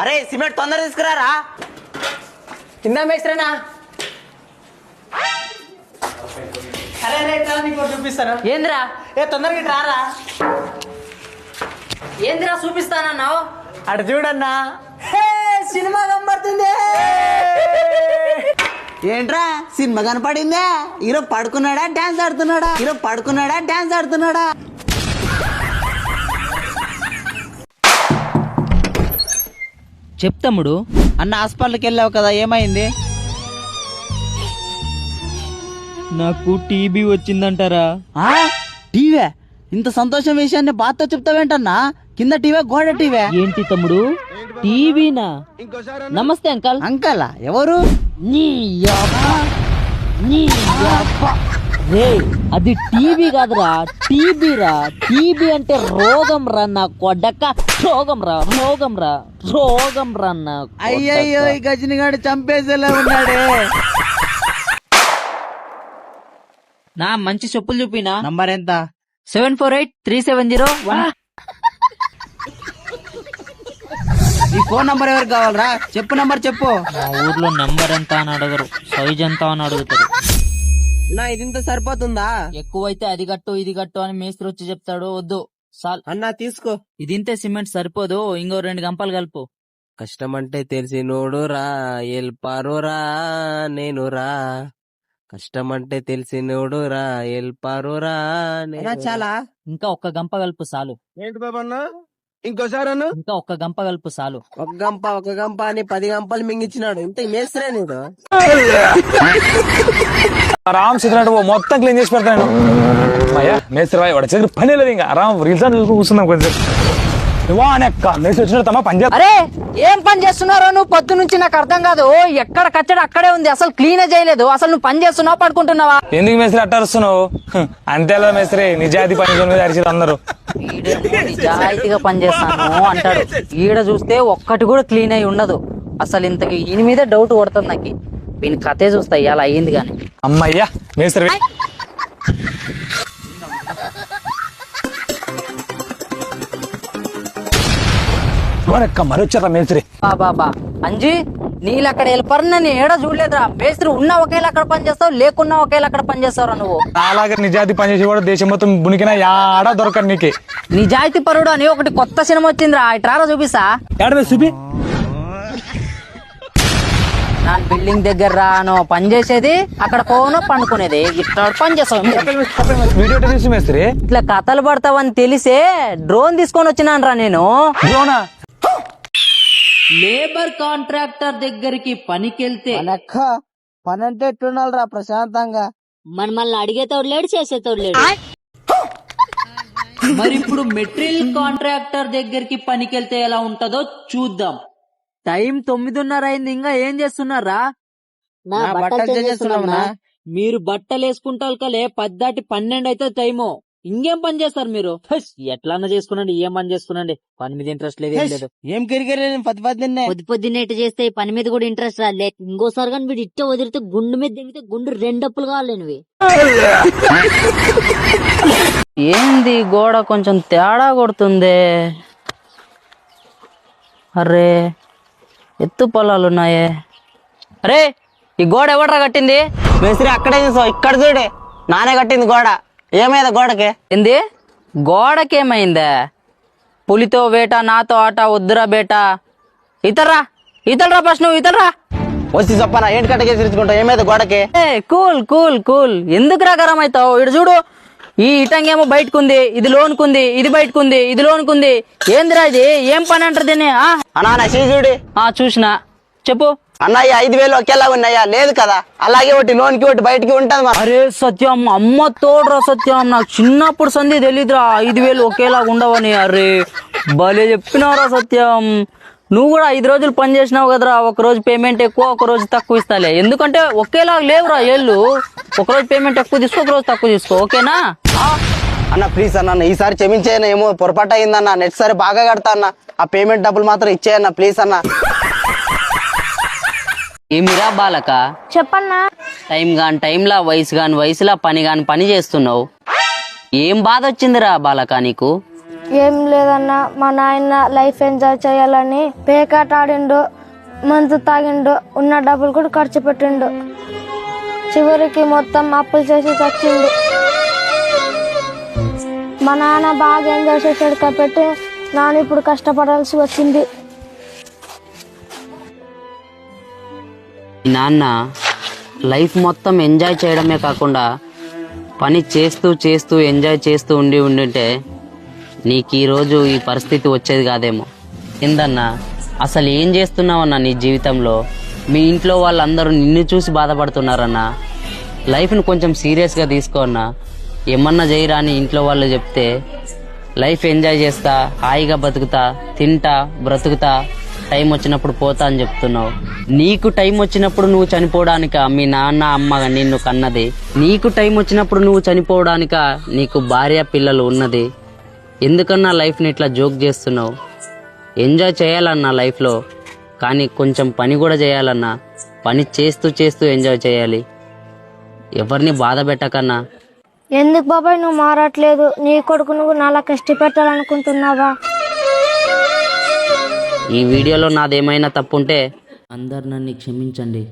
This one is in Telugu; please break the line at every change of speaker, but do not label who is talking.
అరే సిమెంట్ తొందర తీసుకురారా.
కింద మేస్త్రేనా?
అరే రేట్రా నీకు చూపిస్తాను.
ఏందిరా?
తొందరగా రారా.
ఏందిరా చూపిస్తానన్నావు?
అటు చూడన్నా, సినిమా కనబడుతుంది.
ఏంట్రా సినిమా కనపడిందే? హీరో పడుకున్నాడా డాన్స్ ఆడుతున్నాడా?
చెప్తమ్ముడు.
అన్న హాస్పిటల్కి వెళ్ళావు కదా, ఏమైంది?
నాకు టీబీ వచ్చిందంటారా?
టీవీ? ఇంత సంతోషం విషయాన్ని బాధతో చెప్తావేంటన్నా? కింద టీవీ, గోడ టీవీ.
ఏంటి తమ్ముడు టీవీనా? నమస్తే అంకల్.
అంకల్ ఎవరు?
రే అది టీవీ కాదురా, టీబీరా. టీబీ అంటే రోగం రా నా కొడక. రోగం రా నా.
అయ్యయ్యో, ఈ గజనిగాడు చంపేసేలా ఉన్నాడే.
నా మంచి చెప్పులు చూపినా?
నంబర్ ఎంత?
748370.
ఈ ఫోన్ నంబర్ ఎవరికి కావాలరా? చెప్పు నంబర్ చెప్పు.
మా ఊర్లో నంబర్ ఎంత అని అడగరు, సైజ్ ఎంత అని అడుగుతారు.
నా ఇదింత సరిపోతుందా?
ఎక్కువైతే అది కట్టు ఇది కట్టు అని మేస్త్రి వచ్చి చెప్తాడు. వద్దు సాల్
అన్నా తీసుకో.
ఇదింతే సిమెంట్ సరిపోదు, ఇంకో 2 గంపలు కలుపు.
కష్టమంటే తెలిసి నోడు రా, ఎల్పారు రా నేను రా. కష్టమంటే తెలిసి నోడు రా, ఎల్పారు రా. చాలా.
ఇంకా 1 గంప కలుపు చాలు.
ఏంటి బాబన్నా? ఇంకోసారి
ఇంకా 1 గంప కలుపు చాలు.
ఒక గంప అని 10 గంపలు మింగిచ్చినాడు. ఇంత మేస్త్రే నీడు.
రామ్ సిద్ధరాడు మొత్తం క్లీన్ చేసి పెడతాను. అయ్యా మేస్త్రి వాడి దగ్గర పని లేదు. ఇంకా రామ్ రీల్స్ కూర్చున్నాం కొంచెం. మేస్త్రి వచ్చిన పని చేస్తా.
అరే ఏం పని చేస్తున్నారో నువ్వు? పొద్దు నుంచి నాకు అర్థం కాదు. ఎక్కడ కచ్చడు అక్కడే ఉంది, అసలు క్లీన్ చేయలేదు. అసలు నువ్వు పని చేస్తున్నావు పడుకుంటున్నావా?
ఎందుకు మేస్త్రి అట్టరుస్తున్నావు? అంతేలా మేస్త్రి నిజాయితీ పని మీద అరిచేది అందరూ.
నిజాయితీగా పని చేస్తాను అంటాడు. ఈడ చూస్తే ఒక్కటి కూడా క్లీన్ అయి ఉండదు. అసలు ఇంతకి ఈయన మీద డౌట్ కొడుతుంది నాకు. వీని కథే చూస్తా ఇవాళ అయ్యింది కానీ.
అమ్మయ్యా మేస్త్రి మరి వచ్చారా మేస్త్రి?
బాబా అంజీ నీళ్ళు అక్కడ వెళ్ళిపోరు, నన్ను ఏడా చూడలేదురా. మేస్త్రి ఉన్నా ఒకేలా అక్కడ పని చేస్తావు, లేకున్నా ఒకేలా అక్కడ పని చేస్తావురా నువ్వు.
అలాగే నిజాయితీ పని చేసి కూడా దేశం మొత్తం బునికినా యాడా దొరకదు నీకే.
నిజాయితీ పరుడు అని ఒకటి కొత్త సినిమా వచ్చిందిరా, ఇట్రారా చూపిస్తా.
ఏడా చూపి.
నా బిల్డింగ్ దగ్గర రాను పని చేసేది, అక్కడ పోను పండుకునేది. ఇట్లా పని చేస్తావు.
వీడియో తీసి మేస్త్రి
ఇట్లా కథలు పడతావని తెలిసే డ్రోన్ తీసుకొని వచ్చినాను రా నేను.
డ్రోనా?
లేబర్ కాంట్రాక్టర్ దగ్గరికి పనికెళ్తే
పని అంటే ఎట్లుండాలిరా ప్రశాంతంగా?
మళ్ళీ అడిగేతోడు లేడు, చేసేతోడు లేడు.
మరి ఇప్పుడు మెటీరియల్ కాంట్రాక్టర్ దగ్గరికి పనికెళ్తే ఎలా ఉంటదో చూద్దాం. టైం 9:30 అయింది, ఇంకా ఏం చేస్తున్నారా?
నా బట్టలు చేస్తున్నావునా?
మీరు బట్టలు వేసుకుంటారు కలే 10:12 అయితే టైము. ఇంకేం పని చేస్తారు మీరు? ఎట్లన్నా చేసుకునండి, ఏం పని చేసుకునండి. పని మీద ఇంట్రెస్ట్ లేదు, ఏం లేదు.
ఏం కిరికిరి పొద్దున్నే
పొద్దున్నే ఇటు చేస్తే ఈ పని మీద కూడా ఇంట్రెస్ట్ రాలే. ఇంకోసారి కానీ వీడు ఇట్ట వదిలితే గుండు మీద దిగితే గుండు 2 అప్పులు కావాలేనివి.
ఏంది గోడ కొంచెం తేడా కొడుతుంది. అరే ఎత్తు పొలాలున్నాయే. అరే ఈ గోడ ఎవడ్రా కట్టింది?
మేస్త్రి అక్కడే చూసావు, ఇక్కడ చూడే నానే కట్టింది గోడ. ఏమైందా గోడకి?
ఏంది గోడకేమైందా? పులితో వేట నాతో ఆట వద్దురా బేటా. ఇతలరా ఫస్ట్ నువ్వు ఇతలరా.
వచ్చి చెప్పనా ఏంటి కట్ట చేసి ఇచ్చుకుంటావు? ఏమైందా గోడకి?
కూల్ ఎందుకురా గరం అవుతావు? ఇటు చూడు, ఈ ఇటంగేమో బయటకుంది, ఇది లోనుకుంది, ఇది బయటకుంది, ఇది లోనుకుంది. ఏందిరా ఇది? ఏం పని అంటారు దీన్ని?
అన్నా చూడి.
చూసినా చెప్పు.
అన్నయ్య 5,000 ఒకేలా ఉన్నాయా? లేదు కదా, అలాగే ఒకటి లోన్కి ఒకటి బయటకి ఉంటది.
అరే సత్యం, అమ్మ తోడురా సత్యం, నాకు చిన్నప్పుడు సంధి తెలీదురా 5,000 ఒకేలా ఉండవని. అరే భలే చెప్పినావురా సత్యం. నువ్వు కూడా 5 రోజులు పని చేసినావు కదరా. 1 రోజు పేమెంట్ ఎక్కువ, 1 రోజు తక్కువ ఇస్తాలే. ఎందుకంటే ఒకేలా లేవురా ఏళ్ళు. 1 రోజు పేమెంట్ ఎక్కువ తీసుకో, 1 రోజు తక్కువ తీసుకో, ఓకేనా?
అన్న ప్లీజ్ అన్న, ఈసారి క్షమించేయన్న. ఏమో పొరపాటు అయిందన్న. నెక్స్ట్ సారి బాగా కడతా అన్న. ఆ పేమెంట్ డబ్బులు మాత్రం ఇచ్చేయన్న ప్లీజ్ అన్న.
ఏమిరా బాలక?
చెప్పన్నా.
టైంలా వయసులా పని చేస్తున్నావు. ఏం బాధ వచ్చిందిరా బాలక నీకు?
ఏం లేదన్నా, మా నాయన లైఫ్ ఎంజాయ్ చేయాలని పేకాట ఆడిండు, మందు తాగిండు, ఉన్న డబ్బులు కూడా ఖర్చు పెట్టిండు. చివరికి మొత్తం అప్పులు చేసి చచ్చిండు. మా నాన్న బాగా ఎంజాయ్ చేసాడు కాబట్టి నాన్న ఇప్పుడు కష్టపడాల్సి వచ్చింది.
ఈ నాన్న లైఫ్ మొత్తం ఎంజాయ్ చేయడమే కాకుండా పని చేస్తూ చేస్తూ ఎంజాయ్ చేస్తూ ఉండింటే నీకు ఈరోజు ఈ పరిస్థితి వచ్చేది కాదేమో. ఏందన్నా అసలు ఏం చేస్తున్నావన్నా నీ జీవితంలో? మీ ఇంట్లో వాళ్ళందరూ నిన్ను చూసి బాధపడుతున్నారన్నా. లైఫ్ని కొంచెం సీరియస్గా తీసుకో అన్నా. ఏమన్నా చేయరా అని ఇంట్లో వాళ్ళు చెప్తే లైఫ్ ఎంజాయ్ చేస్తా, హాయిగా బతుకుతా, తింటా, బ్రతుకుతా, టైం వచ్చినప్పుడు పోతా అని చెప్తున్నావు. నీకు టైం వచ్చినప్పుడు నువ్వు చనిపోవడానికా మీ నాన్న అమ్మ నిన్ను కన్నది? నీకు టైం వచ్చినప్పుడు నువ్వు చనిపోవడానికా నీకు భార్య పిల్లలు ఉన్నది? ఎందుకన్నా లైఫ్ని ఇట్లా జోక్ చేస్తున్నావు? ఎంజాయ్ చేయాలన్నా లైఫ్లో, కానీ కొంచెం పని కూడా చేయాలన్నా. పని చేస్తూ చేస్తూ ఎంజాయ్ చేయాలి. ఎవరిని బాధ పెట్టకన్నా.
ఎందుకు బాబాయ్ నువ్వు మారట్లేదు? నీ కొడుకు నువ్వు నాలా కష్టపెట్టాలనుకుంటున్నావా?
ఈ వీడియోలో నాదేమైనా తప్పుంటే అందరు నన్ను క్షమించండి.